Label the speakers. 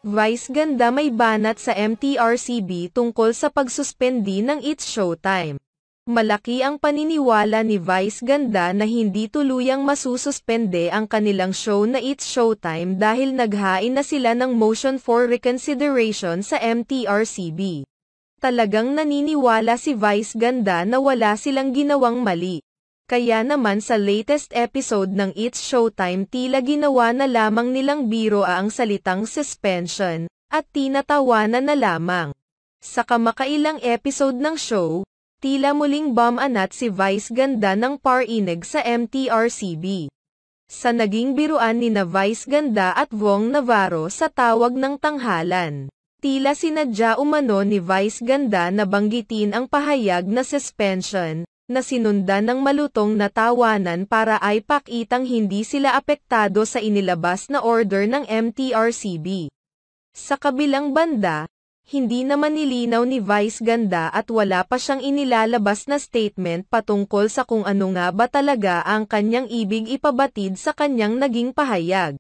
Speaker 1: Vice ganda may banat sa MTRCB tungkol sa pagsuspendi ng It's Showtime. Malaki ang paniniwala ni Vice ganda na hindi tuluyang masususpende ang kanilang show na It's Showtime dahil naghain na sila ng motion for reconsideration sa MTRCB. Talagang naniniwala si Vice ganda na wala silang ginawang mali. Kaya naman sa latest episode ng It's Showtime tila ginawa na lamang nilang biro ang salitang suspension, at tinatawanan na lamang. Sa kamakailang episode ng show, tila muling bumanat si Vice ganda ng parinig sa MTRCB. Sa naging biruan ni na Vice ganda at Vong Navarro sa tawag ng tanghalan. Tila sinadya umano ni Vice ganda na banggitin ang pahayag na suspension, na sinundan ng malutong na tawanan para ay pakitang hindi sila apektado sa inilabas na order ng MTRCB. Sa kabilang banda, hindi naman nilinaw ni Vice ganda at wala pa siyang inilalabas na statement patungkol sa kung ano nga ba talaga ang kanyang ibig ipabatid sa kanyang naging pahayag.